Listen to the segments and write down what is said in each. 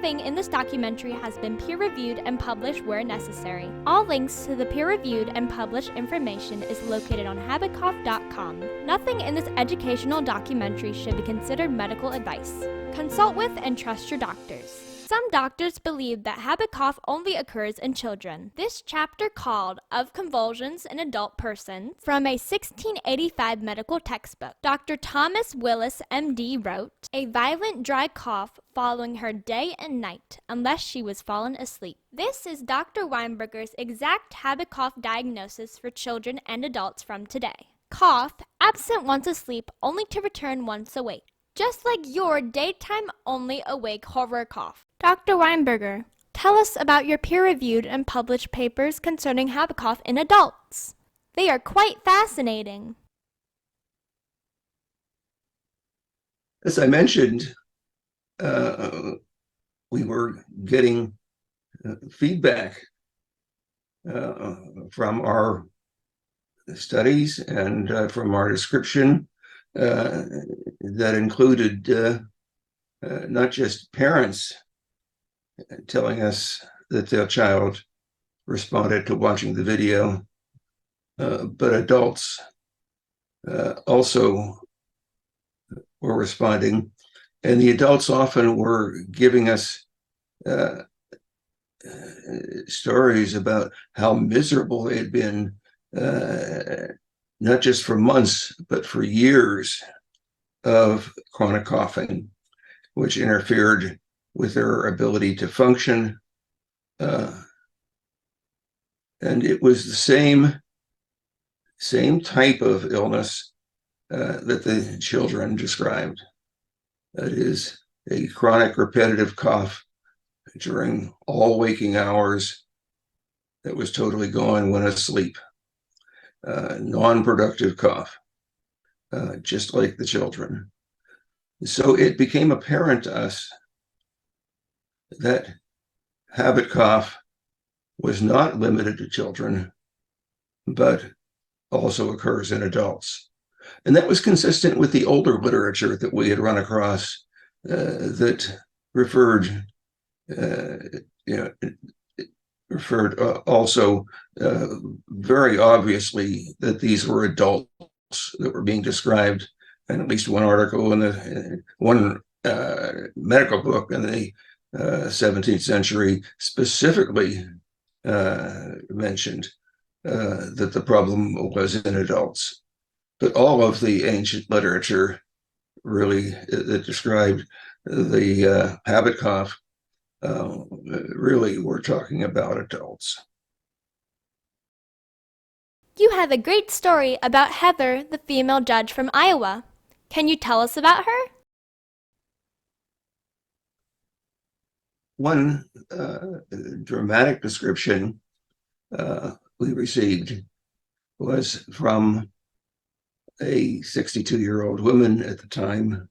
Nothing in this documentary has been peer-reviewed and published where necessary. All links to the peer-reviewed and published information is located on habitcough.com. Nothing in this educational documentary should be considered medical advice. Consult with and trust your doctors. Some doctors believe that habit cough only occurs in children. This chapter, called Of Convulsions in Adult Persons, from a 1685 medical textbook, Dr. Thomas Willis, MD, wrote, "A violent dry cough following her day and night, unless she was fallen asleep." This is Dr. Weinberger's exact habit cough diagnosis for children and adults from today. Cough, absent once asleep, only to return once awake. Just like your daytime only awake horror cough. Dr. Weinberger, tell us about your peer-reviewed and published papers concerning habit cough in adults. They are quite fascinating. As I mentioned, we were getting feedback from our studies and from our description that included not just parents telling us that their child responded to watching the video, but adults also were responding. And the adults often were giving us stories about how miserable they had been, not just for months, but for years of chronic coughing, which interfered with their ability to function. And it was the same type of illness that the children described. That is, a chronic repetitive cough during all waking hours that was totally gone when asleep. Non-productive cough, just like the children. So it became apparent to us that habit cough was not limited to children, but also occurs in adults. And that was consistent with the older literature that we had run across that referred also very obviously that these were adults that were being described, and at least one article in one medical book in the 17th century specifically mentioned that the problem was in adults. But all of the ancient literature really that described the habit cough really were talking about adults. You have a great story about Heather, the female judge from Iowa. Can you tell us about her? One dramatic description we received was from a 62-year-old woman at the time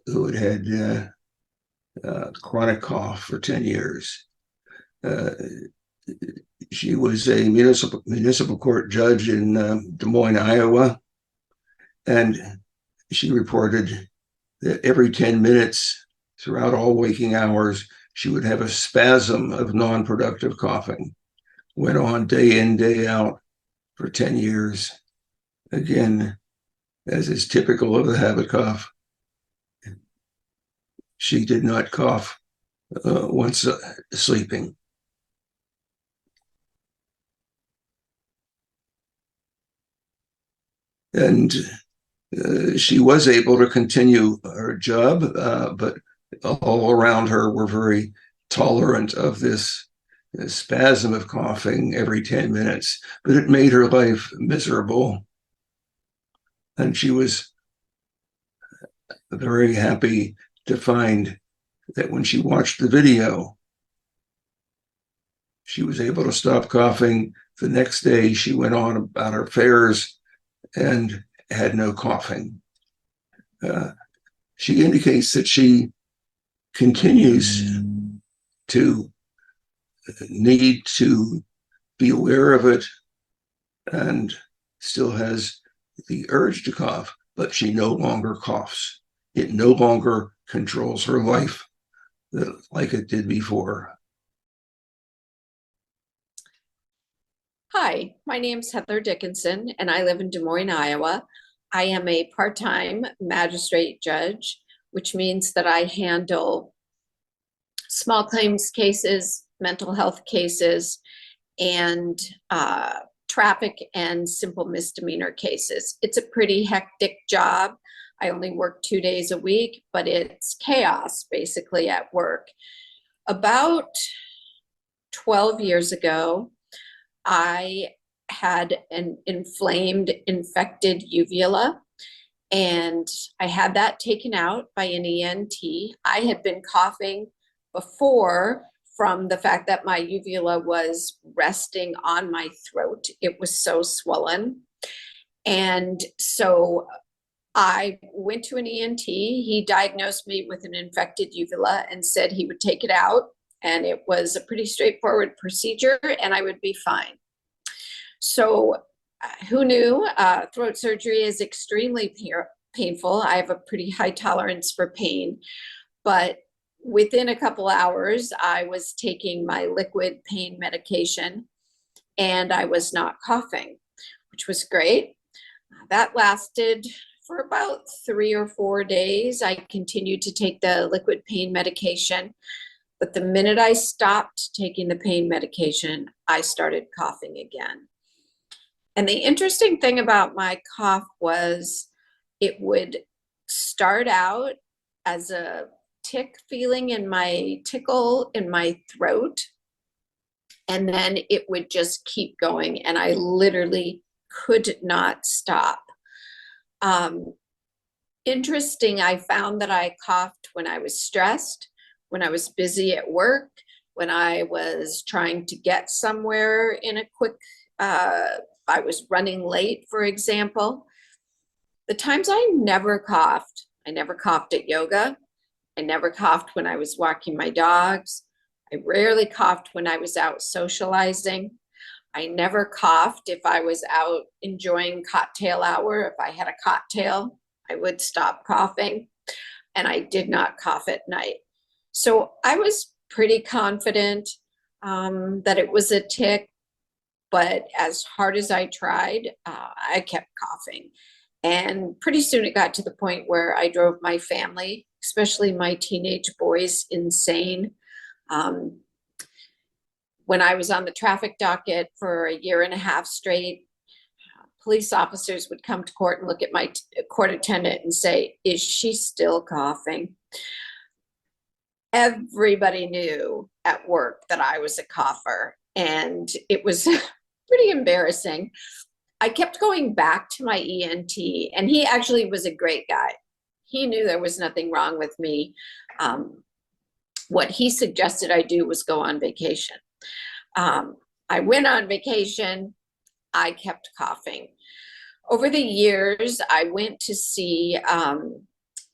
who had chronic cough for 10 years. She was a municipal court judge in Des Moines, Iowa, and she reported that every 10 minutes throughout all waking hours, she would have a spasm of non-productive coughing. Went on day in, day out for 10 years. Again, as is typical of the habit cough, she did not cough once sleeping. And she was able to continue her job, but all around her were very tolerant of this spasm of coughing every 10 minutes, but it made her life miserable. And she was very happy to find that when she watched the video, she was able to stop coughing. The next day, she went on about her affairs and had no coughing. She indicates that she continues to need to be aware of it and still has the urge to cough, but she no longer coughs. It no longer controls her life like it did before. Hi, my name's Heather Dickinson, and I live in Des Moines, Iowa. I am a part-time magistrate judge, which means that I handle small claims cases, mental health cases, and traffic and simple misdemeanor cases. It's a pretty hectic job. I only work 2 days a week, but it's chaos basically at work. About 12 years ago, I had an inflamed, infected uvula, and I had that taken out by an ENT. I had been coughing before from the fact that my uvula was resting on my throat. It was so swollen. And so I went to an ENT. He diagnosed me with an infected uvula and said he would take it out. And it was a pretty straightforward procedure and I would be fine. So who knew? Throat surgery is extremely painful. I have a pretty high tolerance for pain, but within a couple hours, I was taking my liquid pain medication and I was not coughing, which was great. That lasted for about 3 or 4 days. I continued to take the liquid pain medication, but the minute I stopped taking the pain medication, I started coughing again. And the interesting thing about my cough was it would start out as a tick feeling in my tickle in my throat, and then it would just keep going, and I literally could not stop. Interesting, I found that I coughed when I was stressed, when I was busy at work, when I was trying to get somewhere in a quick, I was running late, for example. The times I never coughed at yoga. I never coughed when I was walking my dogs. I rarely coughed when I was out socializing. I never coughed if I was out enjoying cocktail hour. If I had a cocktail, I would stop coughing, and I did not cough at night. So I was pretty confident that it was a tick, but as hard as I tried, I kept coughing. And pretty soon it got to the point where I drove my family, especially my teenage boys, insane. When I was on the traffic docket for 1.5 years straight, police officers would come to court and look at my court attendant and say, "Is she still coughing?" Everybody knew at work that I was a cougher, and it was pretty embarrassing. I kept going back to my ENT, and he actually was a great guy. He knew there was nothing wrong with me. What he suggested I do was go on vacation. I went on vacation. I kept coughing. Over the years, I went to see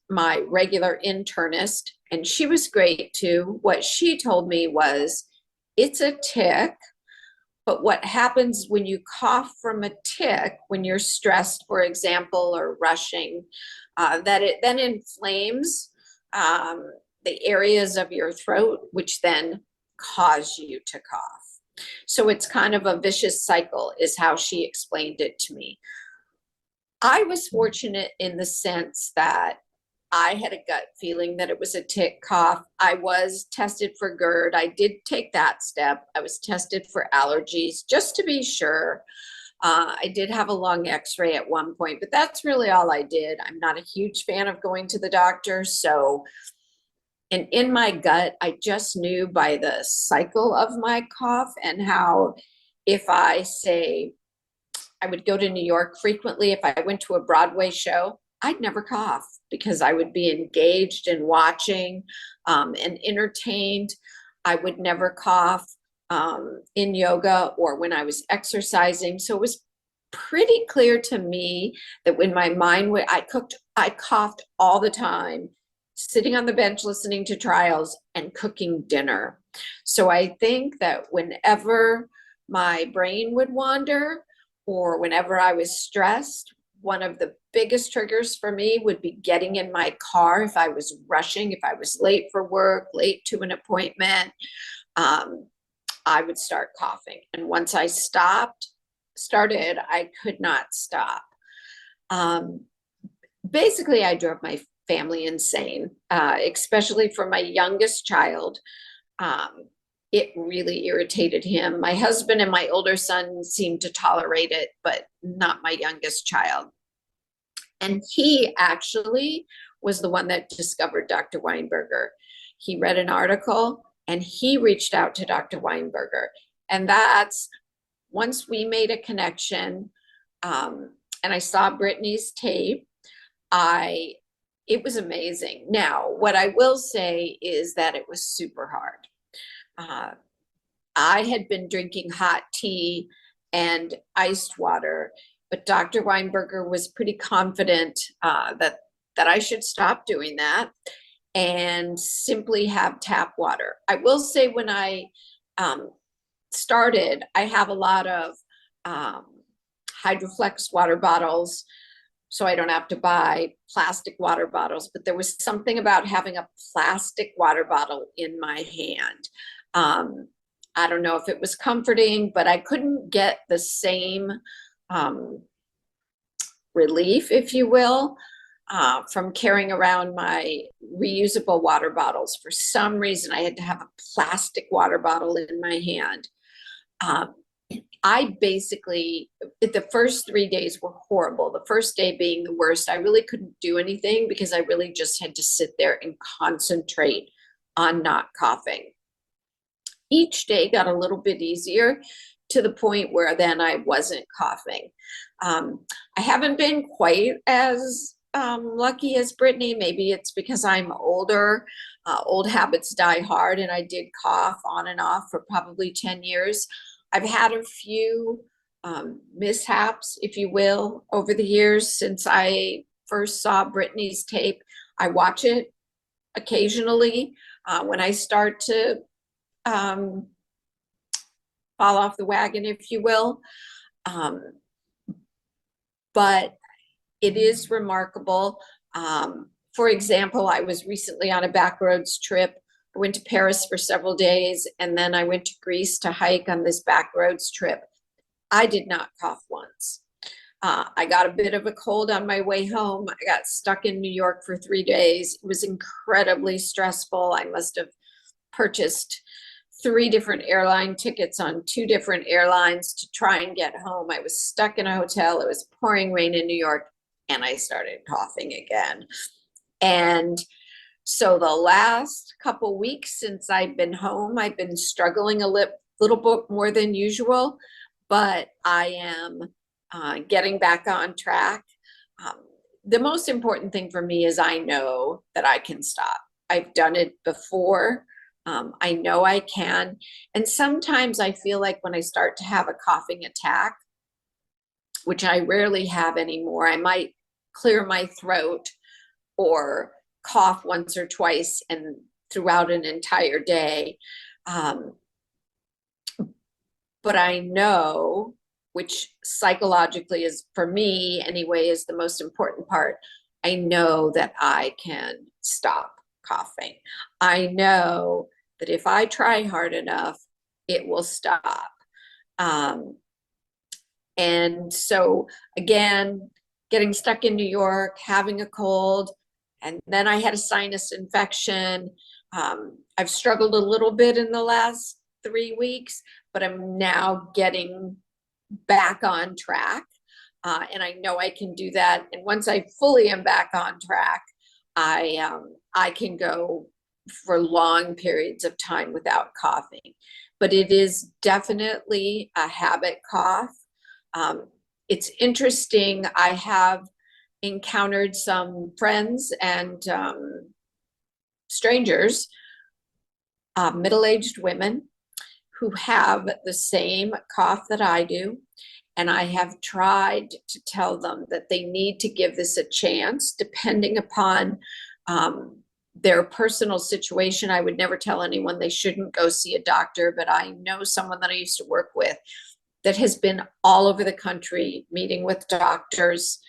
my regular internist, and she was great too. What she told me was, it's a tick, but what happens when you cough from a tick, when you're stressed, for example, or rushing, that it then inflames the areas of your throat, which then cause you to cough. So it's kind of a vicious cycle, is how she explained it to me. I was fortunate in the sense that I had a gut feeling that it was a tick cough. I was tested for GERD. I did take that step. I was tested for allergies just to be sure. I did have a lung x-ray at one point, but that's really all I did. I'm not a huge fan of going to the doctor. So, and in my gut, I just knew by the cycle of my cough and how if I say, I would go to New York frequently. If I went to a Broadway show, I'd never cough because I would be engaged in watching and entertained. I would never cough in yoga or when I was exercising. So it was pretty clear to me that when my mind went, I coughed all the time, sitting on the bench listening to trials and cooking dinner. So I think that whenever my brain would wander or whenever I was stressed, one of the biggest triggers for me would be getting in my car if I was rushing, if I was late for work, late to an appointment. I would start coughing. And once I started, I could not stop. Basically, I drove my family insane, especially for my youngest child. It really irritated him. My husband and my older son seemed to tolerate it, but not my youngest child. And he actually was the one that discovered Dr. Weinberger. He read an article and he reached out to Dr. Weinberger. And that's once we made a connection, and I saw Brittany's tape, it was amazing. Now, what I will say is that it was super hard. I had been drinking hot tea and iced water, but Dr. Weinberger was pretty confident that I should stop doing that and simply have tap water. I will say when I started, I have a lot of Hydroflex water bottles, so I don't have to buy plastic water bottles, but there was something about having a plastic water bottle in my hand. I don't know if it was comforting, but I couldn't get the same relief, if you will, from carrying around my reusable water bottles. For some reason, I had to have a plastic water bottle in my hand. I basically, the first 3 days were horrible. The first day being the worst. I really couldn't do anything because I really just had to sit there and concentrate on not coughing. Each day got a little bit easier to the point where then I wasn't coughing. I haven't been quite as lucky as Brittany. Maybe it's because I'm older. Old habits die hard, and I did cough on and off for probably 10 years. I've had a few mishaps, if you will, over the years since I first saw Brittany's tape. I watch it occasionally when I start to fall off the wagon, if you will. But it is remarkable. For example, I was recently on a backroads trip. I went to Paris for several days, and then I went to Greece to hike on this backroads trip. I did not cough once. I got a bit of a cold on my way home. I got stuck in New York for 3 days. It was incredibly stressful. I must have purchased 3 different airline tickets on 2 different airlines to try and get home. I was stuck in a hotel. It was pouring rain in New York, and I started coughing again. And so the last couple weeks since I've been home, I've been struggling a little bit more than usual, but I am getting back on track. The most important thing for me is I know that I can stop. I've done it before. I know I can. And sometimes I feel like when I start to have a coughing attack, which I rarely have anymore, I might clear my throat or cough once or twice and throughout an entire day. But I know, which psychologically is, for me anyway, is the most important part. I know that I can stop coughing. I know that if I try hard enough, it will stop. And so again, getting stuck in New York, having a cold, and then I had a sinus infection. I've struggled a little bit in the last 3 weeks, but I'm now getting back on track. And I know I can do that. And once I fully am back on track, I can go for long periods of time without coughing. But it is definitely a habit cough. It's interesting. I have encountered some friends and strangers, middle-aged women who have the same cough that I do. And I have tried to tell them that they need to give this a chance, depending upon their personal situation. I would never tell anyone they shouldn't go see a doctor, but I know someone that I used to work with that has been all over the country meeting with doctors.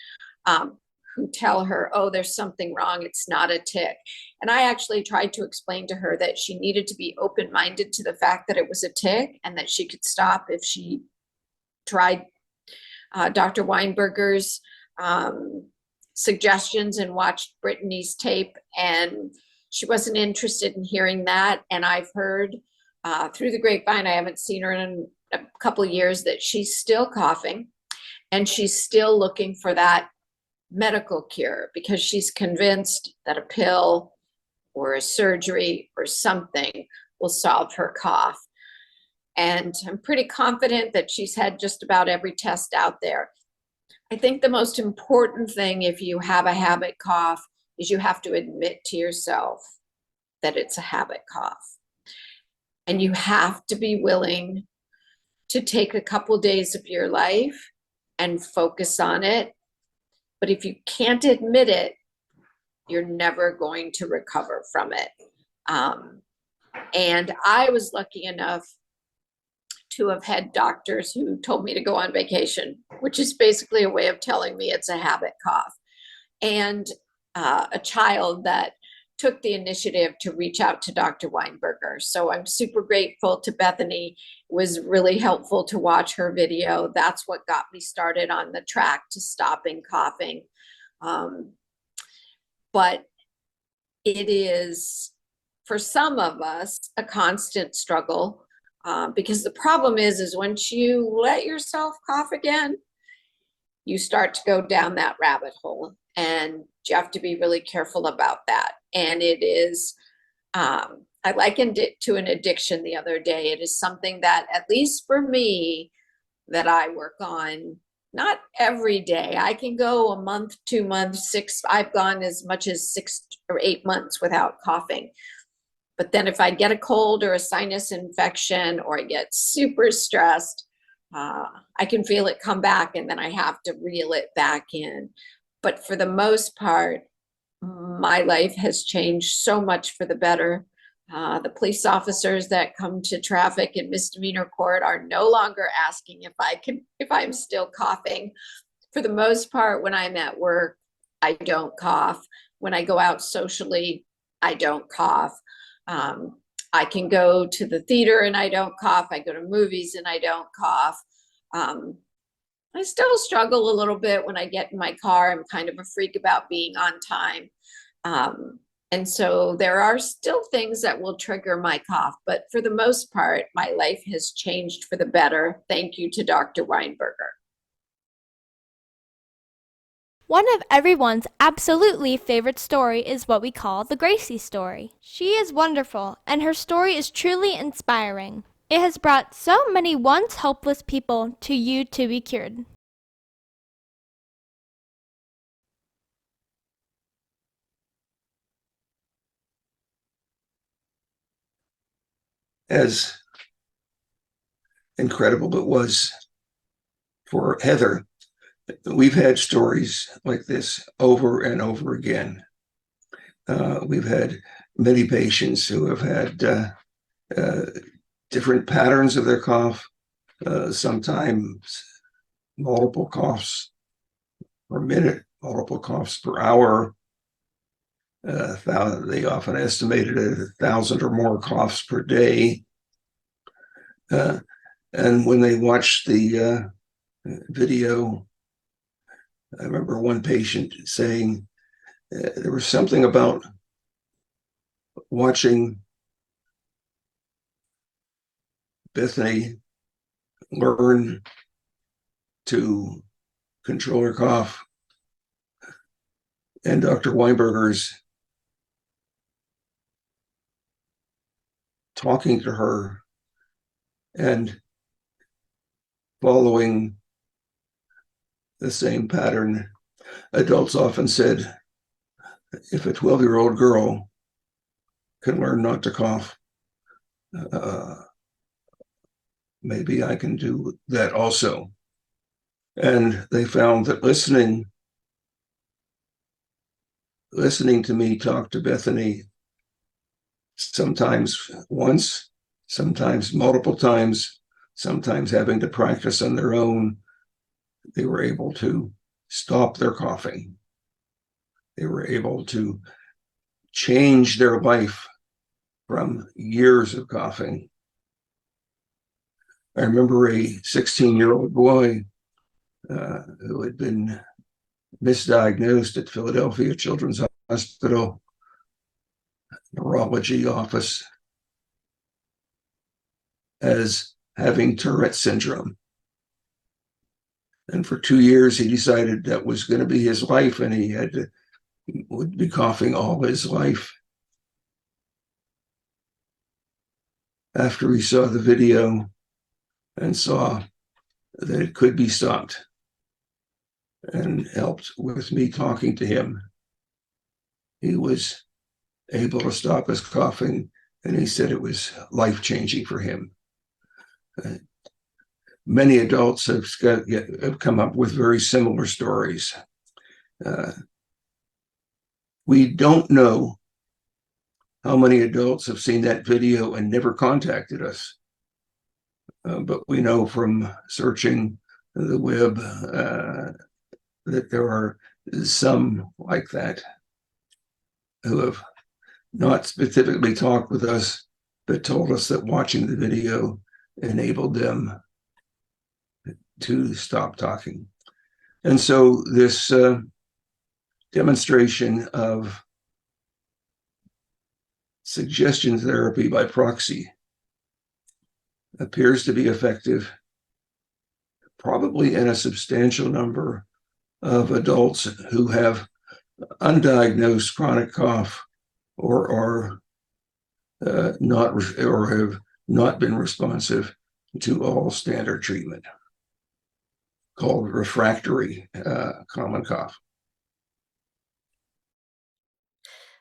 who tell her, oh, there's something wrong, it's not a tic. And I actually tried to explain to her that she needed to be open-minded to the fact that it was a tic and that she could stop if she tried Dr. Weinberger's suggestions and watched Brittany's tape, and she wasn't interested in hearing that. And I've heard through the grapevine, I haven't seen her in a couple of years, that she's still coughing and she's still looking for that medical cure because she's convinced that a pill or a surgery or something will solve her cough. And I'm pretty confident that she's had just about every test out there. I think the most important thing if you have a habit cough is you have to admit to yourself that it's a habit cough. And you have to be willing to take a couple days of your life and focus on it. But if you can't admit it, you're never going to recover from it. And I was lucky enough to have had doctors who told me to go on vacation, which is basically a way of telling me it's a habit cough. And a child that took the initiative to reach out to Dr. Weinberger. So I'm super grateful to Bethany. It was really helpful to watch her video. That's what got me started on the track to stopping coughing. But it is, for some of us, a constant struggle because the problem is once you let yourself cough again, you start to go down that rabbit hole, and you have to be really careful about that. And it is, I likened it to an addiction the other day. It is something that, at least for me, that I work on, not every day. I can go a month, 2 months, 6, I've gone as much as 6 or 8 months without coughing. But then if I get a cold or a sinus infection, or I get super stressed, I can feel it come back, and then I have to reel it back in. But for the most part, my life has changed so much for the better. The police officers that come to traffic and misdemeanor court are no longer asking if I'm still coughing. For the most part, when I'm at work, I don't cough. When I go out socially, I don't cough. I can go to the theater and I don't cough. I go to movies and I don't cough. I still struggle a little bit when I get in my car. I'm kind of a freak about being on time. And so there are still things that will trigger my cough, but for the most part, my life has changed for the better. Thank you to Dr. Weinberger. One of everyone's absolutely favorite story is what we call the Gracie story. She is wonderful, and her story is truly inspiring. It has brought so many once hopeless people to you to be cured. As incredible it was for Heather, we've had stories like this over and over again. We've had many patients who have had different patterns of their cough, sometimes multiple coughs per minute, multiple coughs per hour. They often estimated 1,000 or more coughs per day. And when they watched the video, I remember one patient saying there was something about watching Bethany learn to control her cough, and Dr. Weinberger's talking to her and following the same pattern. Adults often said, if a 12-year-old girl can learn not to cough, maybe I can do that also. And they found that listening to me talk to Bethany, sometimes once, sometimes multiple times, sometimes having to practice on their own, they were able to stop their coughing. they were able to change their life from years of coughing. I remember a 16-year-old boy who had been misdiagnosed at Philadelphia Children's Hospital neurology office as having Tourette syndrome. And for 2 years, he decided that was going to be his life, and he would be coughing all his life. After he saw the video and saw that it could be stopped, and helped with me talking to him, he was able to stop his coughing, and he said it was life-changing for him. Many adults have come up with very similar stories. We don't know how many adults have seen that video and never contacted us. But we know from searching the web that there are some like that who have not specifically talked with us, but told us that watching the video enabled them to stop talking. And so this demonstration of suggestion therapy by proxy appears to be effective, probably in a substantial number of adults who have undiagnosed chronic cough or have not been responsive to all standard treatment, called refractory common cough.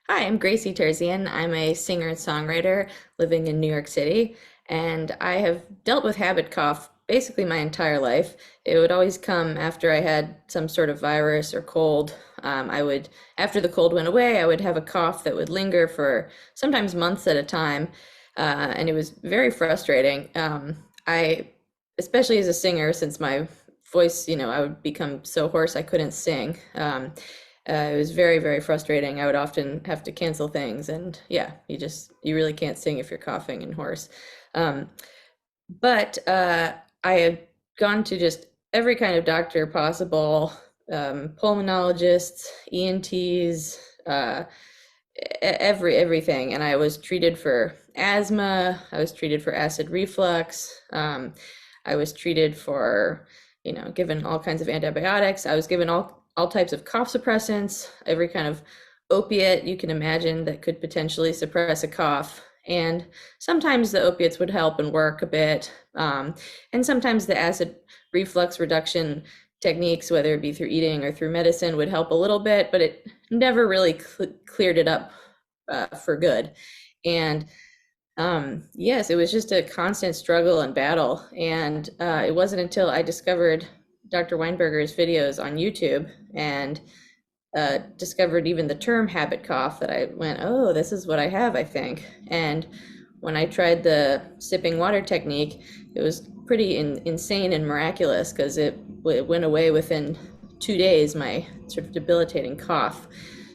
Hi, I'm Gracie Terzian. I'm a singer and songwriter living in New York City, and I have dealt with habit cough basically my entire life. It would always come after I had some sort of virus or cold. After the cold went away, I would have a cough that would linger for sometimes months at a time, and it was very frustrating. Especially as a singer, since my voice, I would become so hoarse I couldn't sing. It was very, very frustrating. I would often have to cancel things, and yeah, you really can't sing if you're coughing and hoarse. But I had gone to just every kind of doctor possible, pulmonologists, ENTs, everything. And I was treated for asthma. I was treated for acid reflux. I was treated for, given all kinds of antibiotics. I was given all types of cough suppressants, every kind of opiate you can imagine that could potentially suppress a cough. And sometimes the opiates would help and work a bit. And sometimes the acid reflux reduction techniques, whether it be through eating or through medicine, would help a little bit, but it never really cleared it up for good. And yes, it was just a constant struggle and battle. And it wasn't until I discovered Dr. Weinberger's videos on YouTube and discovered even the term habit cough that I went, oh, this is what I have, I think. And when I tried the sipping water technique, it was pretty insane and miraculous, because it went away within 2 days, my sort of debilitating cough.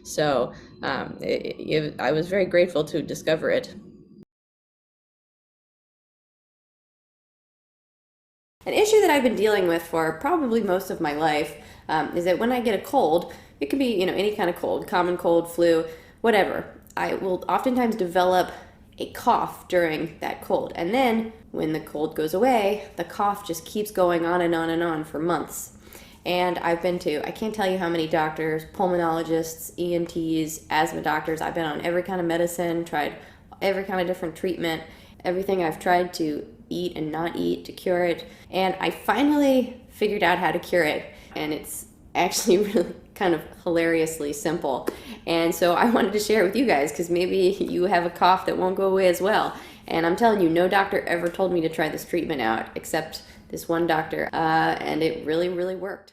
So I was very grateful to discover it. An issue that I've been dealing with for probably most of my life is that when I get a cold, it can be, any kind of cold, common cold, flu, whatever. I will oftentimes develop a cough during that cold. And then when the cold goes away, the cough just keeps going on and on and on for months. And I've been to, I can't tell you how many doctors, pulmonologists, ENTs, asthma doctors. I've been on every kind of medicine, tried every kind of different treatment, everything I've tried to eat and not eat to cure it. And I finally figured out how to cure it. And it's actually really kind of hilariously simple. And so I wanted to share it with you guys, because maybe you have a cough that won't go away as well. And I'm telling you, no doctor ever told me to try this treatment out except this one doctor. And it really, really worked.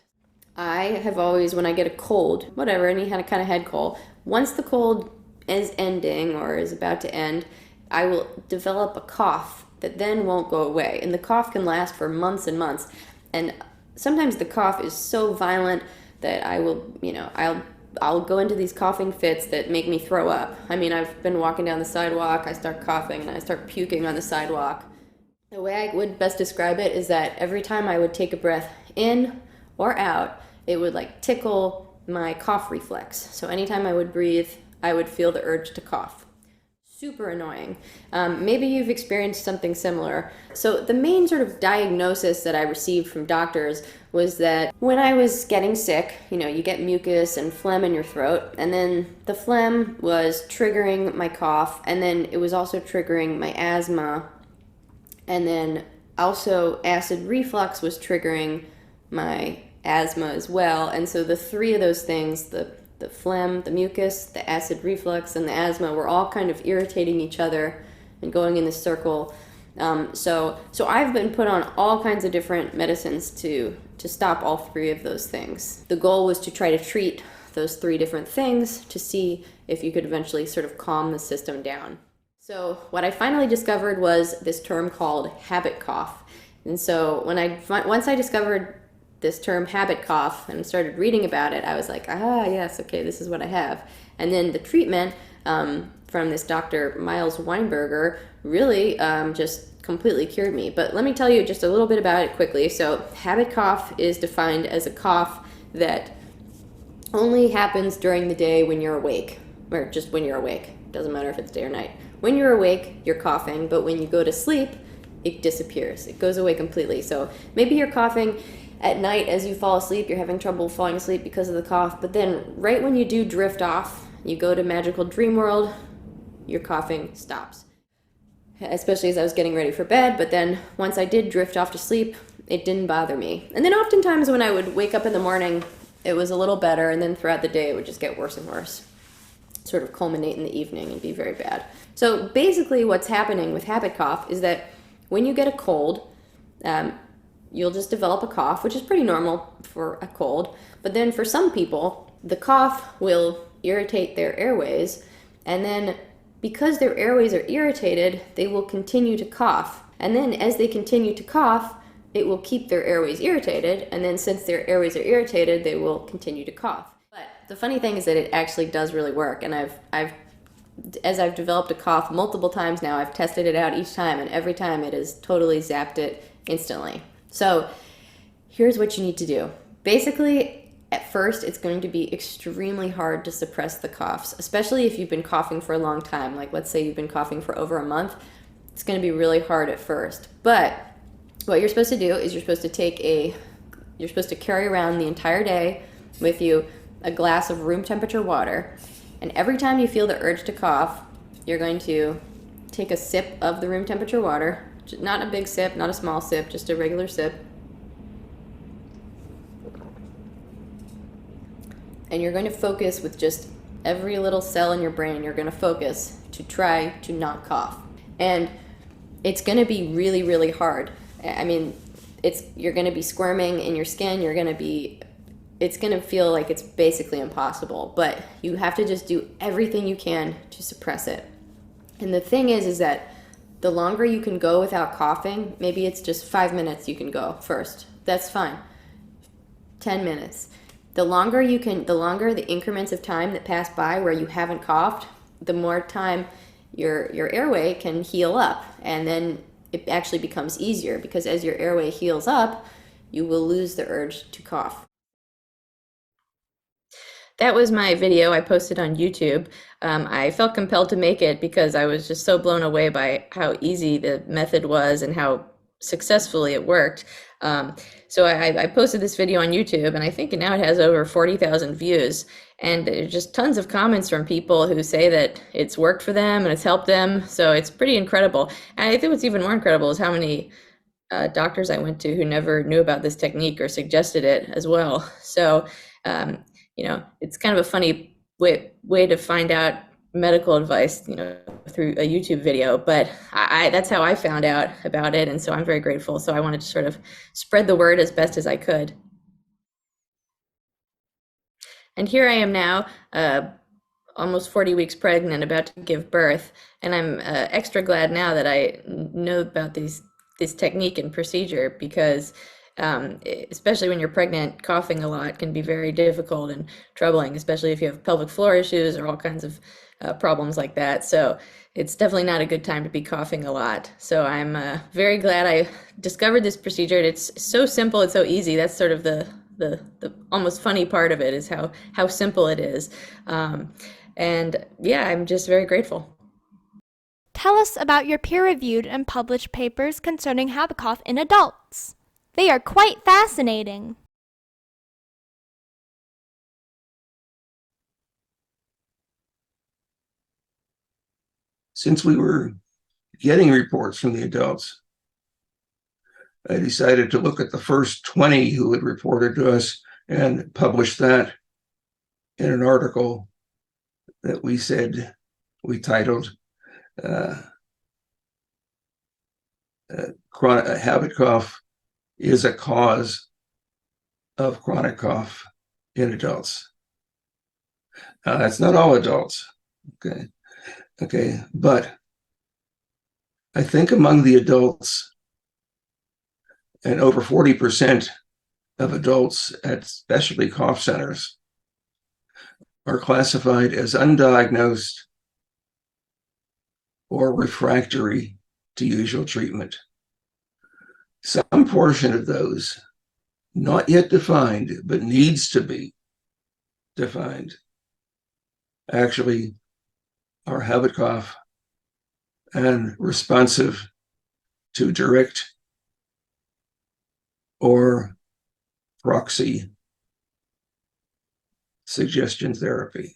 I have always, when I get a cold, whatever, any kind of head cold, once the cold is ending or is about to end, I will develop a cough that then won't go away. And the cough can last for months and months. And sometimes the cough is so violent that I will, I'll I'll go into these coughing fits that make me throw up. I mean, I've been walking down the sidewalk, I start coughing, and I start puking on the sidewalk. The way I would best describe it is that every time I would take a breath in or out, it would like tickle my cough reflex. So anytime I would breathe, I would feel the urge to cough. Super annoying. Maybe you've experienced something similar. So the main sort of diagnosis that I received from doctors was that when I was getting sick, you get mucus and phlegm in your throat, and then the phlegm was triggering my cough, and then it was also triggering my asthma, and then also acid reflux was triggering my asthma as well. And so the three of those things, the phlegm, the mucus, the acid reflux, and the asthma were all kind of irritating each other and going in this circle. So I've been put on all kinds of different medicines to stop all three of those things. The goal was to try to treat those three different things to see if you could eventually sort of calm the system down. So what I finally discovered was this term called habit cough. And so once I discovered this term habit cough and started reading about it, I was like, yes, okay, this is what I have. And then the treatment from this Dr. Miles Weinberger really just completely cured me. But let me tell you just a little bit about it quickly. So habit cough is defined as a cough that only happens during the day when you're awake, or just when you're awake. Doesn't matter if it's day or night. When you're awake, you're coughing, but when you go to sleep, it disappears. It goes away completely. So maybe you're coughing at night as you fall asleep, you're having trouble falling asleep because of the cough, but then right when you do drift off, you go to magical dream world, your coughing stops. Especially as I was getting ready for bed, but then once I did drift off to sleep, it didn't bother me. And then oftentimes when I would wake up in the morning, it was a little better, and then throughout the day it would just get worse and worse, sort of culminate in the evening and be very bad. So basically what's happening with habit cough is that when you get a cold, you'll just develop a cough, which is pretty normal for a cold. But then for some people, the cough will irritate their airways. And then because their airways are irritated, they will continue to cough. And then as they continue to cough, it will keep their airways irritated. And then since their airways are irritated, they will continue to cough. But the funny thing is that it actually does really work. And as I've developed a cough multiple times now, I've tested it out each time, and every time it has totally zapped it instantly. So here's what you need to do. Basically, at first, it's going to be extremely hard to suppress the coughs, especially if you've been coughing for a long time. Like let's say you've been coughing for over a month. It's going to be really hard at first. But what you're supposed to do is you're supposed to carry around the entire day with you a glass of room temperature water. And every time you feel the urge to cough, you're going to take a sip of the room temperature water. Not a big sip, not a small sip, just a regular sip. And you're going to focus with just every little cell in your brain. You're going to focus to try to not cough. And it's going to be really, really hard. I mean, you're going to be squirming in your skin. It's going to feel like it's basically impossible. But you have to just do everything you can to suppress it. And the thing is that the longer you can go without coughing, maybe it's just 5 minutes you can go first. That's fine. 10 minutes. The longer the increments of time that pass by where you haven't coughed, the more time your airway can heal up. And then it actually becomes easier because as your airway heals up, you will lose the urge to cough. That was my video I posted on YouTube. I felt compelled to make it because I was just so blown away by how easy the method was and how successfully it worked. So I posted this video on YouTube, and I think now it has over 40,000 views. And there's just tons of comments from people who say that it's worked for them and it's helped them. So it's pretty incredible. And I think what's even more incredible is how many doctors I went to who never knew about this technique or suggested it as well. So it's kind of a funny way to find out medical advice, through a YouTube video, but that's how I found out about it. And so I'm very grateful. So I wanted to sort of spread the word as best as I could. And here I am now, almost 40 weeks pregnant, about to give birth. And I'm extra glad now that I know about this technique and procedure, because especially when you're pregnant, coughing a lot can be very difficult and troubling, especially if you have pelvic floor issues or all kinds of problems like that. So it's definitely not a good time to be coughing a lot. So I'm very glad I discovered this procedure. It's so simple, it's so easy. That's sort of the almost funny part of it, is how simple it is. And yeah, I'm just very grateful. Tell us about your peer-reviewed and published papers concerning habit cough in adults. They are quite fascinating. Since we were getting reports from the adults, I decided to look at the first 20 who had reported to us and publish that in an article that we titled Habit Cough is a Cause of Chronic Cough in Adults. That's not all adults, okay, but I think among the adults, and over 40% of adults at specialty cough centers are classified as undiagnosed or refractory to usual treatment. Some portion of those, not yet defined, but needs to be defined, actually are habit cough and responsive to direct or proxy suggestion therapy.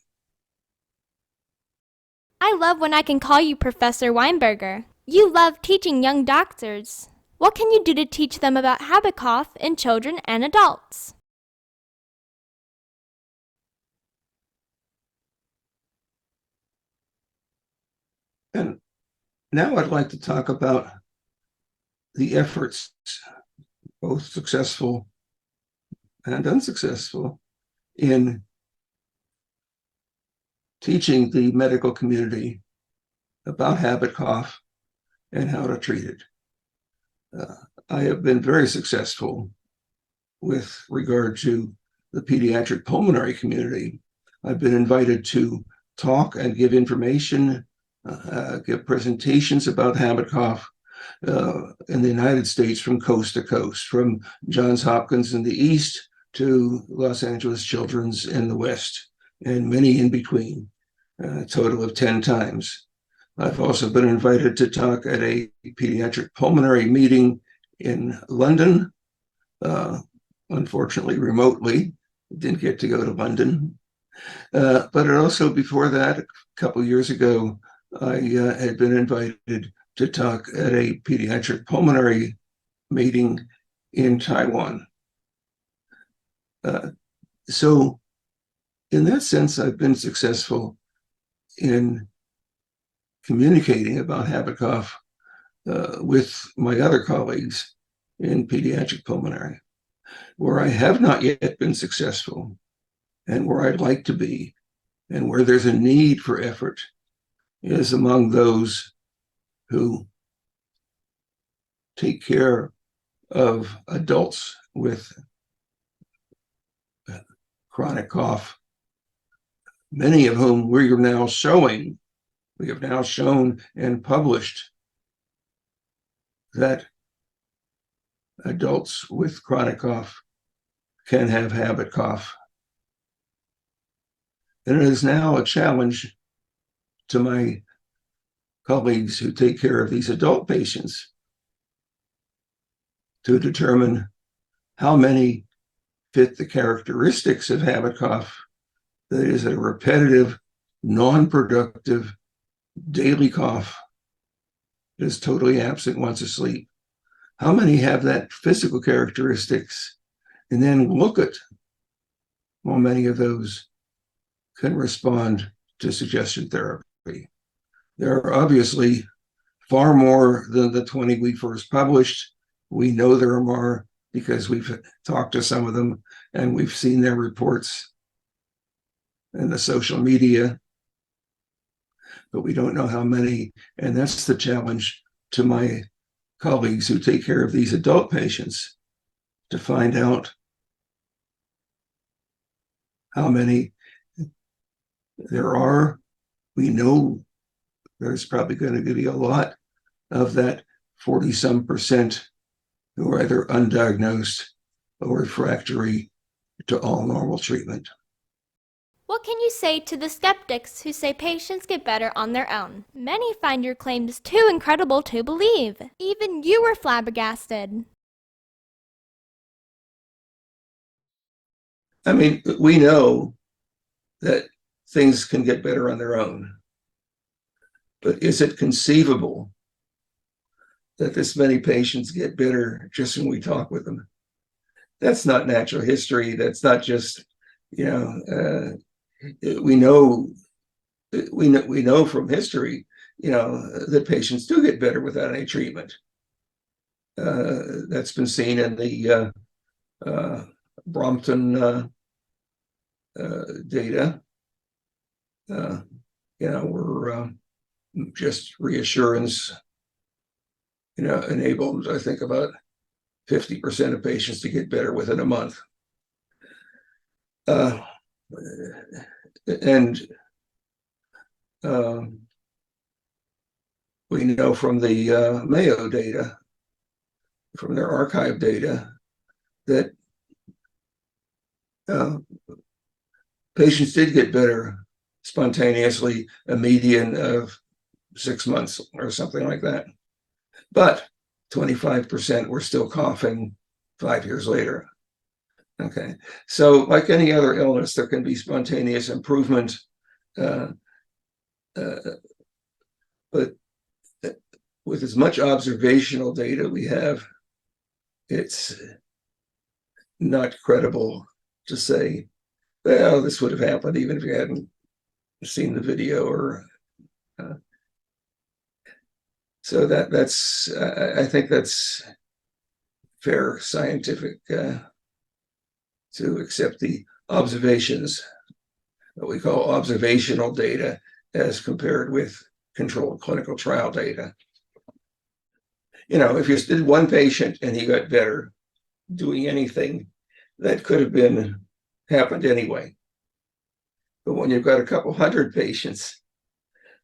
I love when I can call you Professor Weinberger. You love teaching young doctors. What can you do to teach them about habit cough in children and adults? And now I'd like to talk about the efforts, both successful and unsuccessful, in teaching the medical community about habit cough and how to treat it. I have been very successful with regard to the pediatric pulmonary community. I've been invited to talk and give information, give presentations about habit cough in the United States from coast to coast, from Johns Hopkins in the East to Los Angeles Children's in the West, and many in between, a total of 10 times. I've also been invited to talk at a pediatric pulmonary meeting in London, unfortunately remotely. Didn't get to go to London. But also before that, a couple of years ago, I had been invited to talk at a pediatric pulmonary meeting in Taiwan. So in that sense, I've been successful in communicating about habit cough with my other colleagues in pediatric pulmonary. Where I have not yet been successful, and where I'd like to be, and where there's a need for effort, is among those who take care of adults with chronic cough, many of whom we have now shown and published that adults with chronic cough can have habit cough. And it is now a challenge to my colleagues who take care of these adult patients to determine how many fit the characteristics of habit cough, that is, a repetitive, non-productive, daily cough that is totally absent once asleep. How many have that physical characteristics? And then look at how many of those can respond to suggestion therapy. There are obviously far more than the 20 we first published. We know there are more because we've talked to some of them and we've seen their reports in the social media, but we don't know how many. And that's the challenge to my colleagues who take care of these adult patients, to find out how many there are. We know there's probably going to be a lot of that 40-some% who are either undiagnosed or refractory to all normal treatment. What can you say to the skeptics who say patients get better on their own? Many find your claims too incredible to believe. Even you were flabbergasted. I mean, we know that things can get better on their own, but is it conceivable that this many patients get better just when we talk with them? That's not natural history. That's not just, we know from history, that patients do get better without any treatment. That's been seen in the Brompton data. We're just reassurance, enabled, I think, about 50% of patients to get better within a month. And we know from the Mayo data, from their archive data, that patients did get better spontaneously, a median of 6 months or something like that. But 25% were still coughing 5 years later. Okay, so like any other illness, there can be spontaneous improvement, but with as much observational data we have, it's not credible to say, well, this would have happened even if you hadn't seen the video. Or so that's I think that's fair scientific to accept the observations, what we call observational data, as compared with controlled clinical trial data. If you did one patient and he got better doing anything, that could have happened anyway. But when you've got a couple hundred patients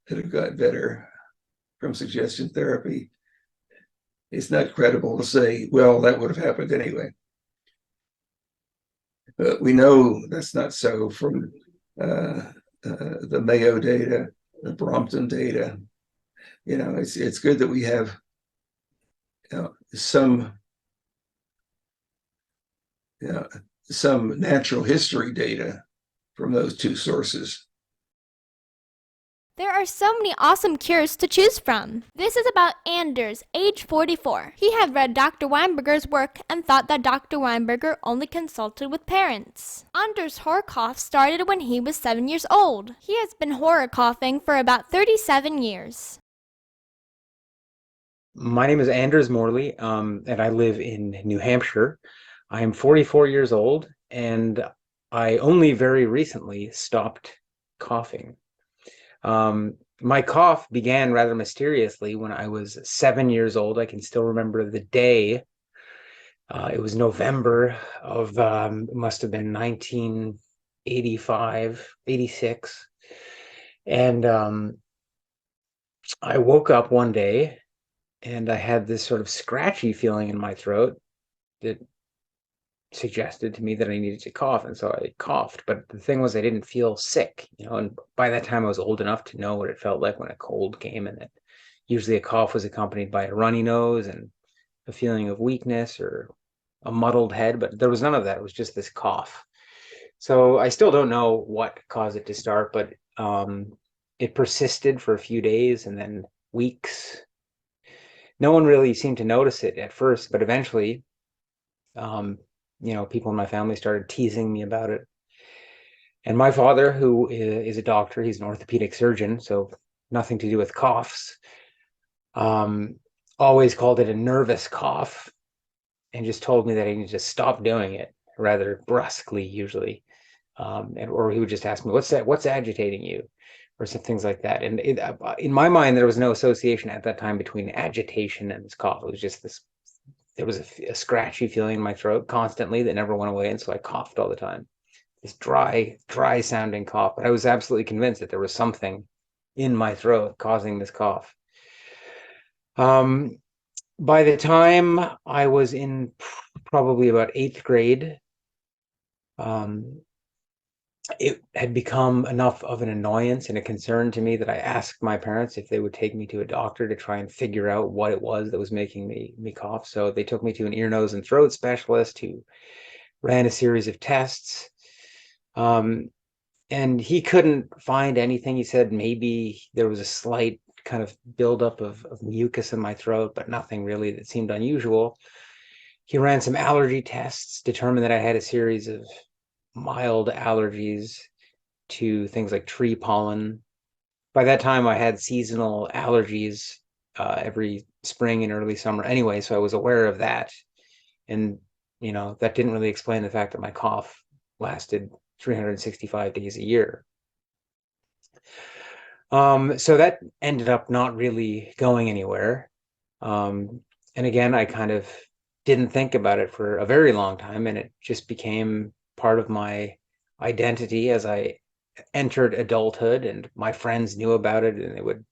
that have got better from suggestion therapy, it's not credible to say, well, that would have happened anyway. But we know that's not so from the Mayo data, the Brompton data. It's good that we have some natural history data from those two sources. There are so many awesome cures to choose from. This is about Anders, age 44. He had read Dr. Weinberger's work and thought that Dr. Weinberger only consulted with parents. Anders' horror cough started when he was 7 years old. He has been horror coughing for about 37 years. My name is Anders Morley, and I live in New Hampshire. I am 44 years old, and I only very recently stopped coughing. My cough began rather mysteriously when I was 7 years old. I can still remember the day. It was November of, it must have been 1985, 86. And I woke up one day and I had this sort of scratchy feeling in my throat that suggested to me that I needed to cough, and so I coughed. But the thing was, I didn't feel sick, and by that time I was old enough to know what it felt like when a cold came, and that usually a cough was accompanied by a runny nose and a feeling of weakness or a muddled head, but there was none of that. It was just this cough. So I still don't know what caused it to start, but it persisted for a few days and then weeks. No one really seemed to notice it at first, but eventually people in my family started teasing me about it. And my father, who is a doctor, he's an orthopedic surgeon, so nothing to do with coughs, always called it a nervous cough and just told me that I needed to stop doing it, rather brusquely usually. Or he would just ask me, what's agitating you? Or some things like that. And in my mind, there was no association at that time between agitation and this cough. It was just this there was a scratchy feeling in my throat constantly that never went away, and so I coughed all the time. This dry sounding cough. But I was absolutely convinced that there was something in my throat causing this cough. By the time I was in probably about 8th grade, it had become enough of an annoyance and a concern to me that I asked my parents if they would take me to a doctor to try and figure out what it was that was making me cough. So they took me to an ear, nose, and throat specialist who ran a series of tests. And he couldn't find anything. He said maybe there was a slight kind of buildup of mucus in my throat, but nothing really that seemed unusual. He ran some allergy tests, determined that I had a series of mild allergies to things like tree pollen. By that time, I had seasonal allergies every spring and early summer anyway, so I was aware of that. And, that didn't really explain the fact that my cough lasted 365 days a year. So that ended up not really going anywhere. And again, I kind of didn't think about it for a very long time, and it just became part of my identity as I entered adulthood, and my friends knew about it, and they would,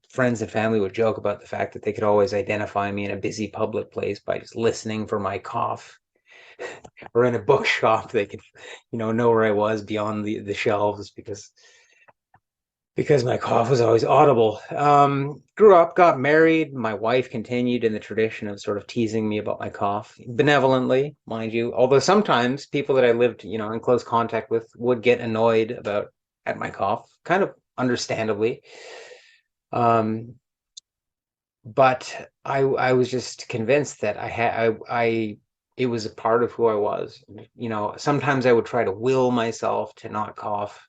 friends and family would joke about the fact that they could always identify me in a busy public place by just listening for my cough. Or in a bookshop, they could, know where I was beyond the shelves because my cough was always audible. Grew up, got married. My wife continued in the tradition of sort of teasing me about my cough, benevolently, mind you. Although sometimes people that I lived, in close contact with would get annoyed at my cough, kind of understandably. But I was just convinced that it was a part of who I was. Sometimes I would try to will myself to not cough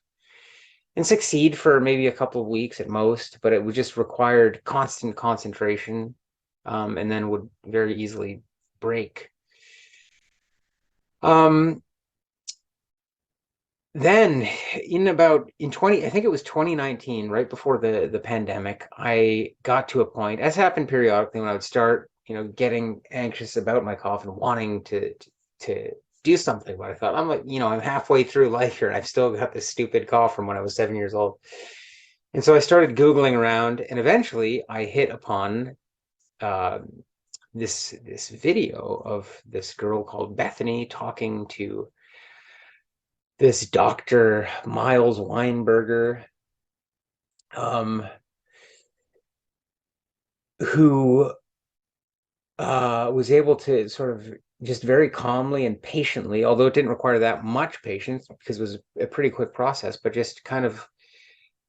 and succeed for maybe a couple of weeks at most, but it would just required constant concentration, and then would very easily break. Then I think it was 2019, right before the pandemic, I got to a point, as happened periodically, when I would start, getting anxious about my cough and wanting to do something. But I thought, I'm like, I'm halfway through life here and I've still got this stupid cough from when I was 7 years old. And so I started Googling around, and eventually I hit upon this video of this girl called Bethany talking to this Dr. Miles Weinberger, who was able to sort of just very calmly and patiently, although it didn't require that much patience because it was a pretty quick process, but just kind of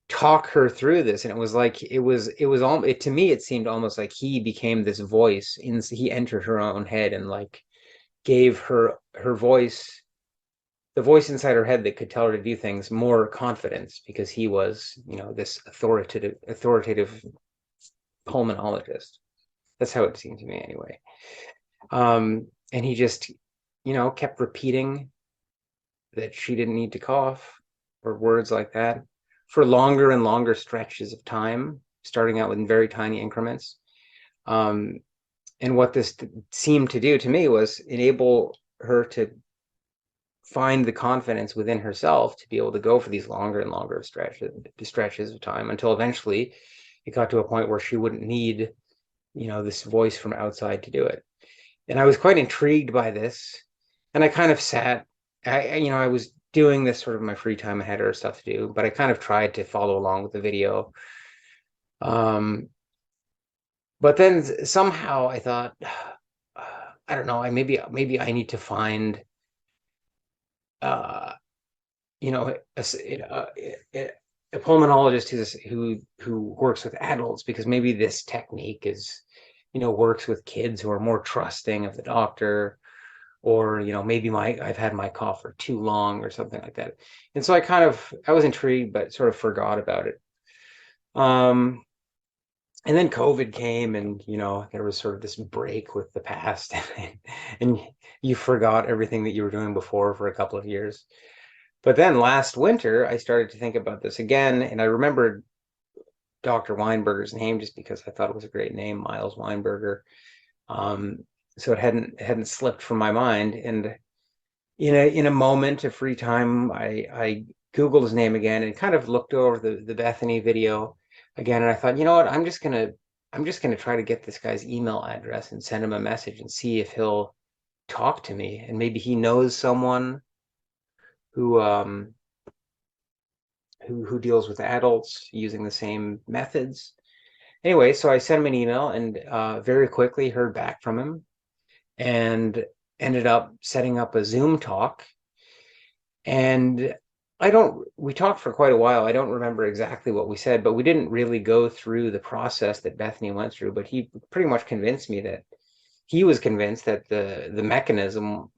talk her through this. And it was like, to me, it seemed almost like he became this voice, he entered her own head and like gave her voice, the voice inside her head that could tell her to do things, more confidence, because he was, this authoritative pulmonologist. That's how it seemed to me anyway. And he just, kept repeating that she didn't need to cough, or words like that, for longer and longer stretches of time, starting out in very tiny increments. And what this seemed to do to me was enable her to find the confidence within herself to be able to go for these longer and longer stretches of time, until eventually it got to a point where she wouldn't need, this voice from outside to do it. And I was quite intrigued by this, and I kind of sat, I was doing this sort of in my free time. I had other stuff to do, but I kind of tried to follow along with the video. But then somehow I thought, I don't know, maybe I need to find, a pulmonologist who works with adults, because maybe this technique is, works with kids who are more trusting of the doctor, or maybe I've had my cough for too long or something like that. And so I was intrigued, but sort of forgot about it. And then COVID came, and there was sort of this break with the past, and you forgot everything that you were doing before for a couple of years. But then last winter, I started to think about this again, and I remembered Dr. Weinberger's name just because I thought it was a great name, Miles Weinberger. So it hadn't slipped from my mind. And in a moment of free time, I Googled his name again and kind of looked over the Bethany video again. And I thought, you know what, I'm just gonna try to get this guy's email address and send him a message and see if he'll talk to me. And maybe he knows someone who who deals with adults using the same methods. Anyway, so I sent him an email and very quickly heard back from him and ended up setting up a Zoom talk. And we talked for quite a while. I don't remember exactly what we said, but we didn't really go through the process that Bethany went through. But he pretty much convinced me that he was convinced that the mechanism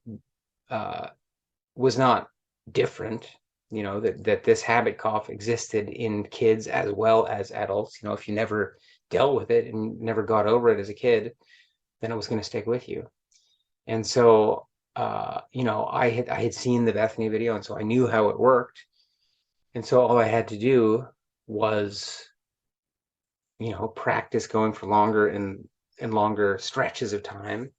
was not different, that this habit cough existed in kids as well as adults. If you never dealt with it and never got over it as a kid, then it was going to stick with you. And so I had seen the Bethany video, and so I knew how it worked. And so all I had to do was practice going for longer and longer stretches of time,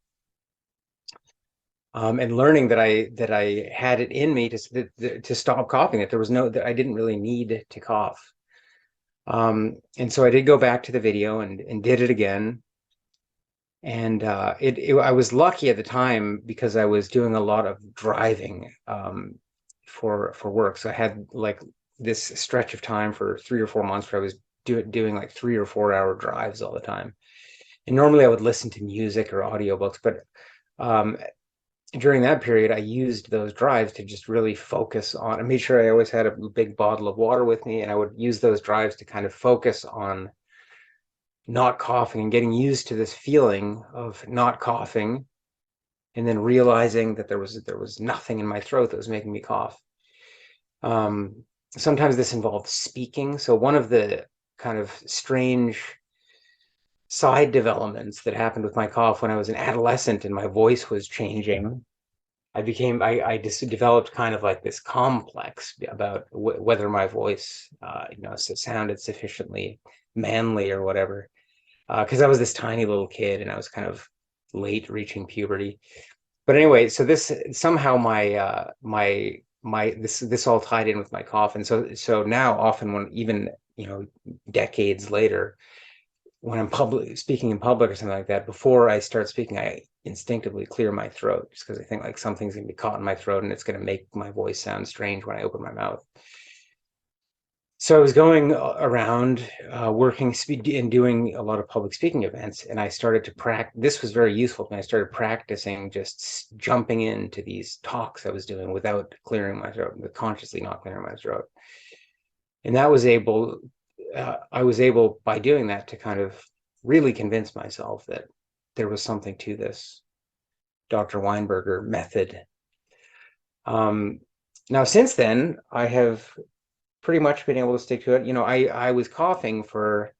and learning that I had it in me to stop coughing, that I didn't really need to cough. And so I did go back to the video and did it again. And I was lucky at the time because I was doing a lot of driving for work. So I had like this stretch of time for 3 or 4 months where I was doing like 3 or 4 hour drives all the time. And normally I would listen to music or audiobooks, but during that period, I used those drives to just really focus on. I made sure I always had a big bottle of water with me, and I would use those drives to kind of focus on not coughing and getting used to this feeling of not coughing, and then realizing that there was nothing in my throat that was making me cough. Sometimes this involved speaking. So one of the kind of strange side developments that happened with my cough when I was an adolescent and my voice was changing, I just developed kind of like this complex about whether my voice sounded sufficiently manly or whatever, because I was this tiny little kid and I was kind of late reaching puberty. But anyway, so this somehow this all tied in with my cough. And so now often when even decades later, when I'm speaking in public or something like that, before I start speaking, I instinctively clear my throat just because I think like something's going to be caught in my throat and it's going to make my voice sound strange when I open my mouth. So I was going around working and doing a lot of public speaking events, and I started to practice. This was very useful to me. I started practicing just jumping into these talks I was doing without clearing my throat, consciously not clearing my throat. And I was able by doing that to kind of really convince myself that there was something to this Dr. Weinberger method. Now, since then, I have pretty much been able to stick to it. I was coughing for,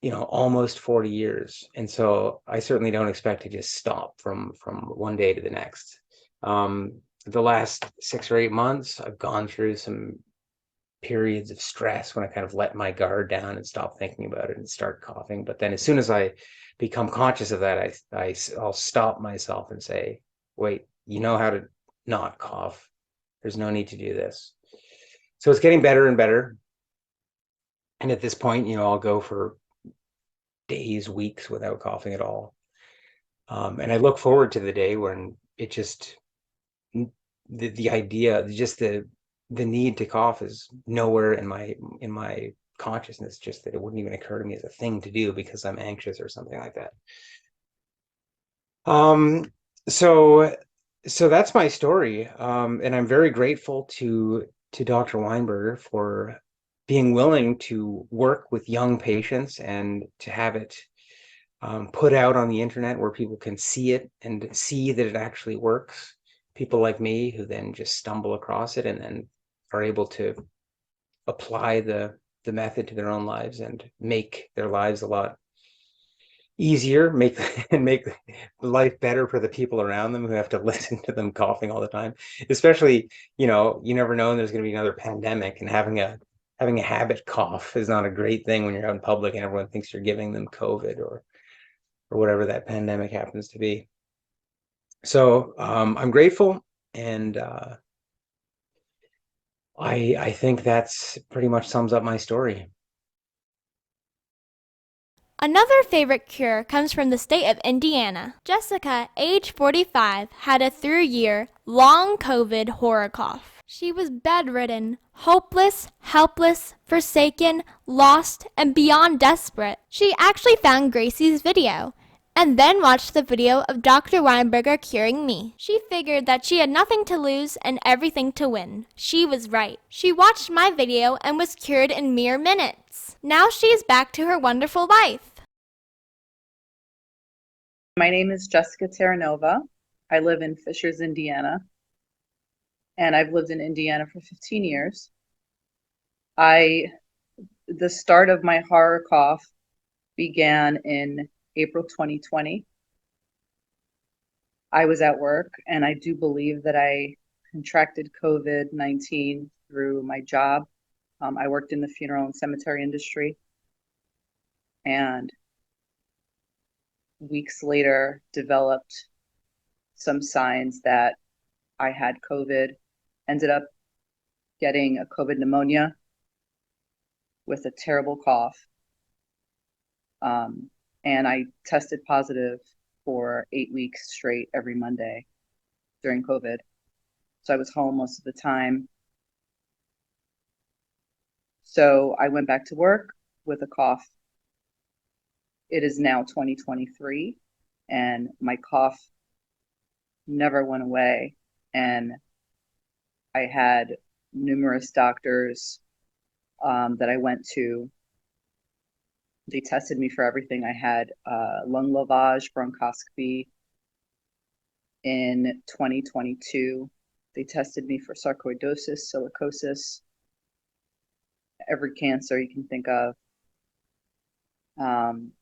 almost 40 years. And so I certainly don't expect to just stop from one day to the next. The last 6 or 8 months, I've gone through some periods of stress when I kind of let my guard down and stop thinking about it and start coughing. But then as soon as I become conscious of that, I'll stop myself and say, wait, you know how to not cough. There's no need to do this. So it's getting better and better. And at this point, I'll go for days, weeks without coughing at all. And I look forward to the day when it just, the idea, just the need to cough is nowhere in my consciousness, just that it wouldn't even occur to me as a thing to do because I'm anxious or something like that. So that's my story. And I'm very grateful to Dr. Weinberger for being willing to work with young patients and to have it put out on the internet where people can see it and see that it actually works. People like me who then just stumble across it and then are able to apply the method to their own lives and make their lives a lot easier, make life better for the people around them who have to listen to them coughing all the time. Especially, you never know when there's going to be another pandemic, and having a habit cough is not a great thing when you're out in public and everyone thinks you're giving them COVID or whatever that pandemic happens to be. So I'm grateful, and I think that's pretty much sums up my story. Another favorite cure comes from the state of Indiana. Jessica, age 45, had a 3-year, long COVID horror cough. She was bedridden, hopeless, helpless, forsaken, lost, and beyond desperate. She actually found Gracie's video and then watched the video of Dr. Weinberger curing me. She figured that she had nothing to lose and everything to win. She was right. She watched my video and was cured in mere minutes. Now she is back to her wonderful life. My name is Jessica Terranova. I live in Fishers, Indiana, and I've lived in Indiana for 15 years. The start of my horror cough began in April 2020. I was at work, and I do believe that I contracted COVID-19 through my job. I worked in the funeral and cemetery industry, and weeks later developed some signs that I had COVID, ended up getting a COVID pneumonia with a terrible cough. And I tested positive for 8 weeks straight every Monday during COVID. So I was home most of the time. So I went back to work with a cough. It is now 2023, and my cough never went away. And I had numerous doctors that I went to. They tested me for everything. I had lung lavage, bronchoscopy in 2022. They tested me for sarcoidosis, silicosis, every cancer you can think of. And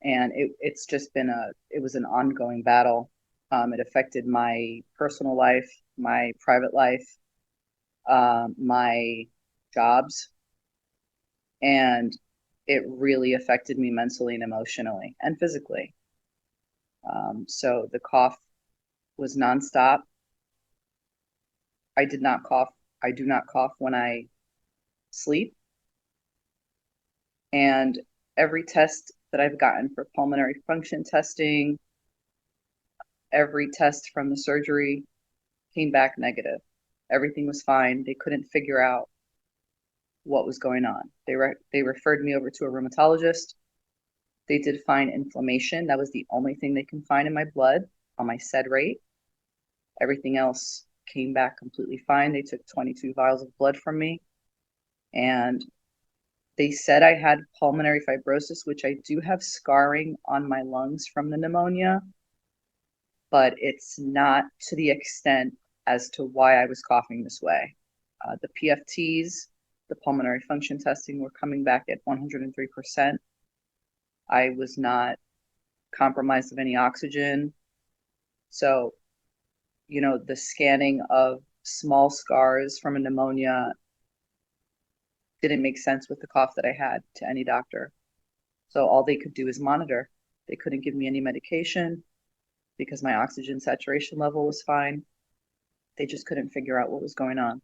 it's just been it was an ongoing battle. It affected my personal life, my private life, my jobs, and it really affected me mentally and emotionally and physically. So the cough was nonstop. I did not cough. I do not cough when I sleep. And every test that I've gotten for pulmonary function testing, every test from the surgery came back negative. Everything was fine. They couldn't figure out what was going on. They referred me over to a rheumatologist. They did find inflammation. That was the only thing they can find in my blood on my SED rate. Everything else came back completely fine. They took 22 vials of blood from me, and they said I had pulmonary fibrosis, which I do have scarring on my lungs from the pneumonia, but it's not to the extent as to why I was coughing this way. The PFTs, the pulmonary function testing, were coming back at 103%. I was not compromised of any oxygen. So, the scanning of small scars from a pneumonia didn't make sense with the cough that I had to any doctor. So all they could do is monitor. They couldn't give me any medication because my oxygen saturation level was fine. They just couldn't figure out what was going on.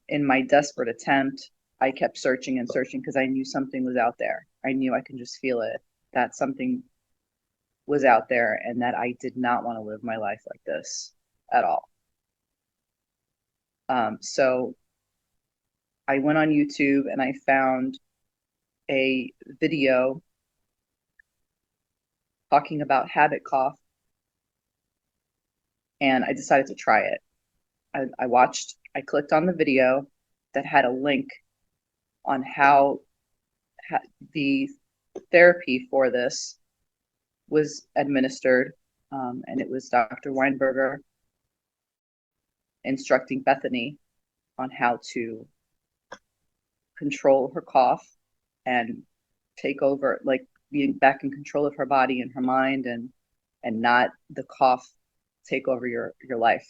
In my desperate attempt, I kept searching and searching because I knew something was out there. I knew, I can just feel it, that something was out there and that I did not want to live my life like this at all. So I went on YouTube and I found a video talking about habit cough, and I decided to try it. I clicked on the video that had a link on how the therapy for this was administered, and it was Dr. Weinberger instructing Bethany on how to control her cough and take over, like being back in control of her body and her mind, and not the cough take over your life.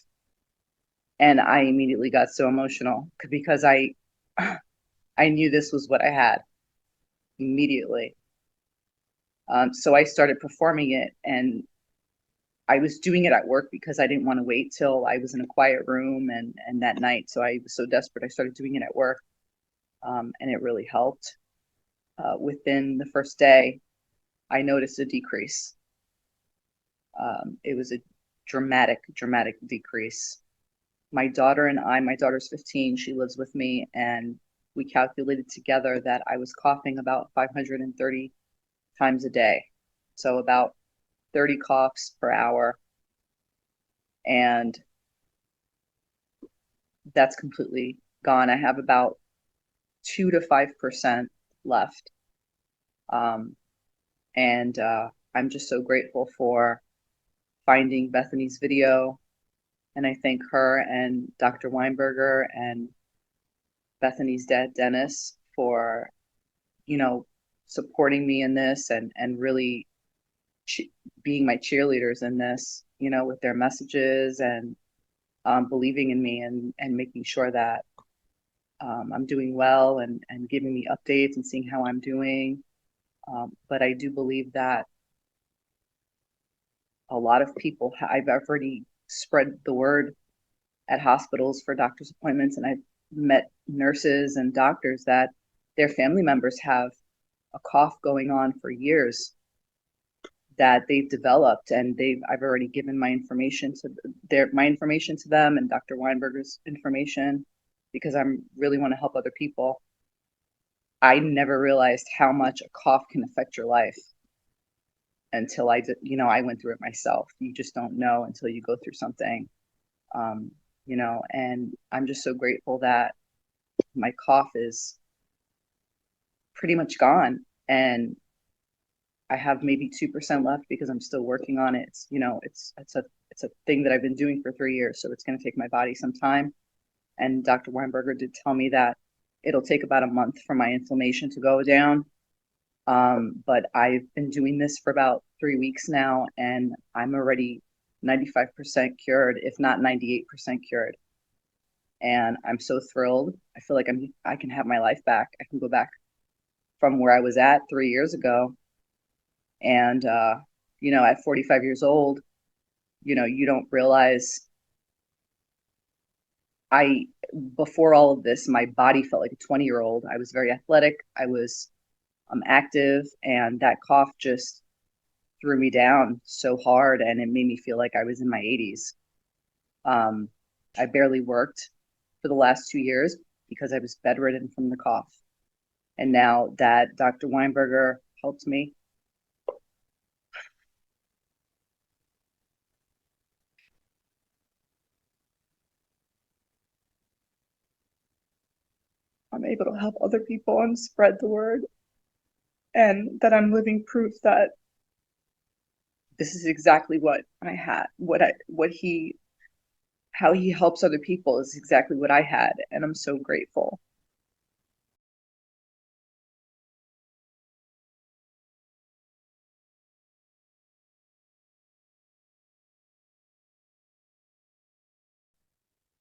And I immediately got so emotional because I knew this was what I had. immediately. So I started performing it, and I was doing it at work because I didn't want to wait till I was in a quiet room and that night. So I was so desperate, I started doing it at work, and it really helped. Within the first day, I noticed a decrease. It was a dramatic decrease. My daughter and I, my daughter's 15, she lives with me, and we calculated together that I was coughing about 530 times a day. So about 30 coughs per hour. And that's completely gone. I have about 2 to 5% left. And I'm just so grateful for finding Bethany's video. And I thank her and Dr. Weinberger and Bethany's dad, Dennis, for, you know, supporting me in this and really being my cheerleaders in this, you know, with their messages and believing in me and making sure that I'm doing well and giving me updates and seeing how I'm doing. But I do believe that a lot of people, I've already spread the word at hospitals for doctor's appointments, and I've met nurses and doctors that their family members have a cough going on for years that they've developed, and I've already given my information to them and Dr. Weinberger's information because I really want to help other people. I never realized how much a cough can affect your life until I did, you know, I went through it myself. You just don't know until you go through something, you know, and I'm just so grateful that my cough is pretty much gone, and I have maybe 2% left because I'm still working on it. It's, you know, it's a thing that I've been doing for 3 years, so it's going to take my body some time. And Dr. Weinberger did tell me that it'll take about a month for my inflammation to go down. But I've been doing this for about 3 weeks now, and I'm already 95% cured, if not 98% cured. And I'm so thrilled. I feel like I can have my life back. I can go back from where I was at 3 years ago. And, you know, at 45 years old, you know, you don't realize before all of this, my body felt like a 20-year-old. I was very athletic. I was active, and that cough just threw me down so hard, and it made me feel like I was in my 80s. I barely worked for the last 2 years because I was bedridden from the cough. And now that Dr. Weinberger helped me, I'm able to help other people and spread the word, and that I'm living proof that this is exactly what I had, how he helps other people is exactly what I had, and I'm so grateful.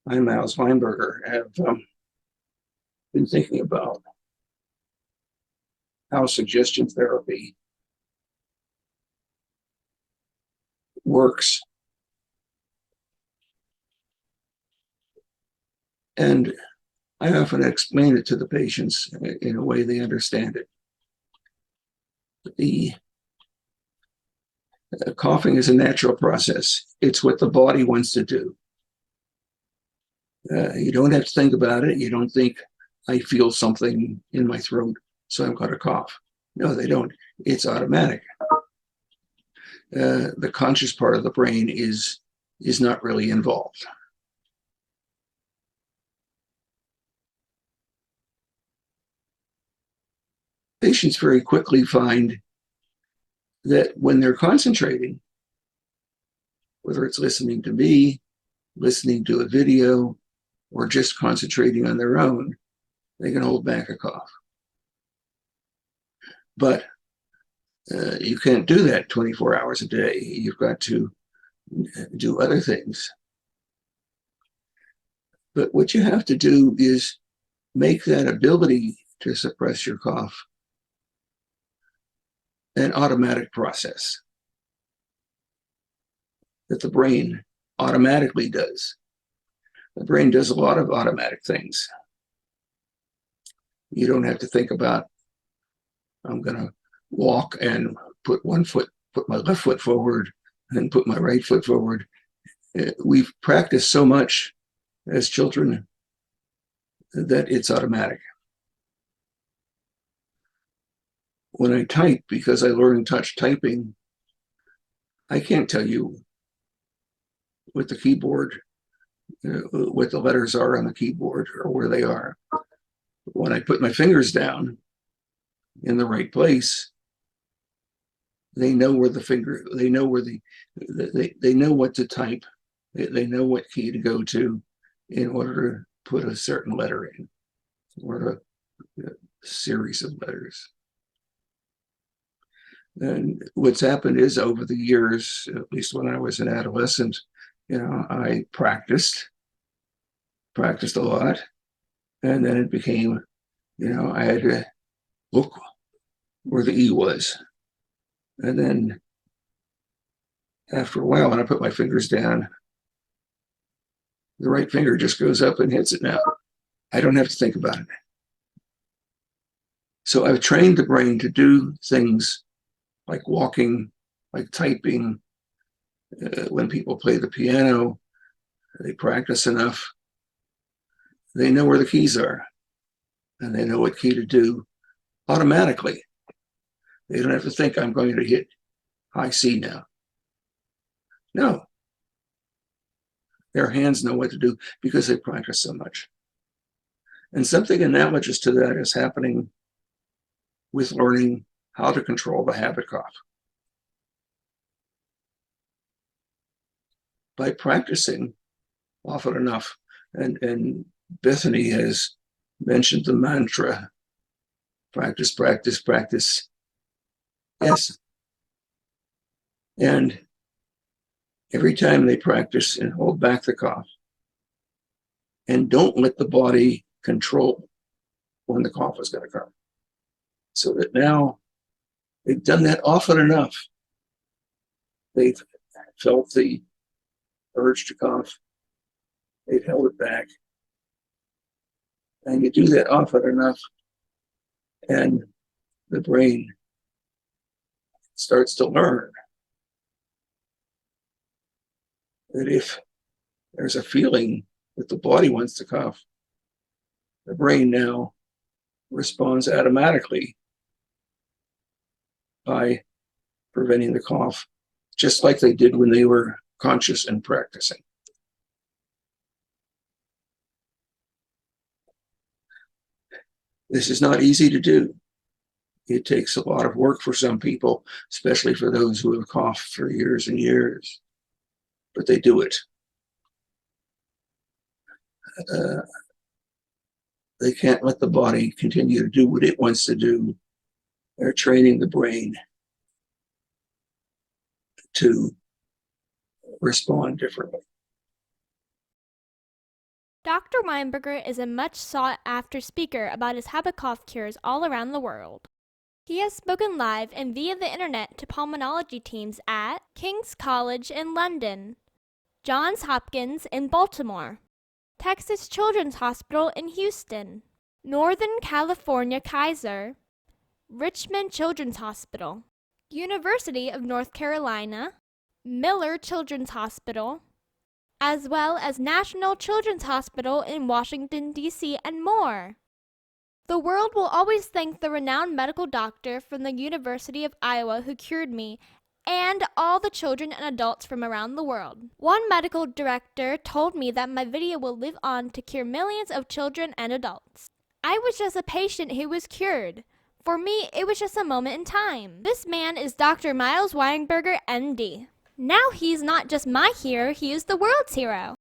I, Miles Weinberger, have been thinking about how suggestion therapy works. And I often explain it to the patients in a way they understand it. The coughing is a natural process. It's what the body wants to do. You don't have to think about it. You don't think, I feel something in my throat, so I'm going to cough. No, they don't. It's automatic. The conscious part of the brain is not really involved. Patients very quickly find that when they're concentrating, whether it's listening to me, listening to a video, or just concentrating on their own, they can hold back a cough. But you can't do that 24 hours a day. You've got to do other things. But what you have to do is make that ability to suppress your cough an automatic process that the brain automatically does. The brain does a lot of automatic things. You don't have to think about, I'm going to walk and put my left foot forward and put my right foot forward. We've practiced so much as children that it's automatic. When I type, because I learned touch typing, I can't tell you with the keyboard what the letters are on the keyboard or where they are. When I put my fingers down in the right place, they know where they know where they know what to type. They know what key to go to in order to put a certain letter in, or a series of letters. And what's happened is, over the years, at least when I was an adolescent, I practiced a lot. And then it became, I had to look where the E was. And then after a while, when I put my fingers down, the right finger just goes up and hits it now. I don't have to think about it. So I've trained the brain to do things like walking, like typing. When people play the piano, they practice enough. They know where the keys are, and they know what key to do automatically. They don't have to think, I'm going to hit high C now. No. Their hands know what to do because they practice so much. And something analogous to that is happening with learning how to control the habit cough. By practicing often enough, and Bethany has mentioned the mantra, practice, practice, practice. Yes. And every time they practice and hold back the cough, and don't let the body control when the cough is going to come. So that now they've done that often enough. They've felt the urge to cough. They've held it back. And you do that often enough, and the brain starts to learn that if there's a feeling that the body wants to cough, the brain now responds automatically by preventing the cough, just like they did when they were conscious and practicing. This is not easy to do. It takes a lot of work for some people, especially for those who have coughed for years and years, but they do it. They can't let the body continue to do what it wants to do. They're training the brain to respond differently. Dr. Weinberger is a much sought-after speaker about his habit cough cures all around the world. He has spoken live and via the internet to pulmonology teams at King's College in London, Johns Hopkins in Baltimore, Texas Children's Hospital in Houston, Northern California Kaiser, Richmond Children's Hospital, University of North Carolina, Miller Children's Hospital, as well as National Children's Hospital in Washington, D.C., and more. The world will always thank the renowned medical doctor from the University of Iowa who cured me, and all the children and adults from around the world. One medical director told me that my video will live on to cure millions of children and adults. I was just a patient who was cured. For me, it was just a moment in time. This man is Dr. Miles Weinberger, MD. Now he's not just my hero, he is the world's hero.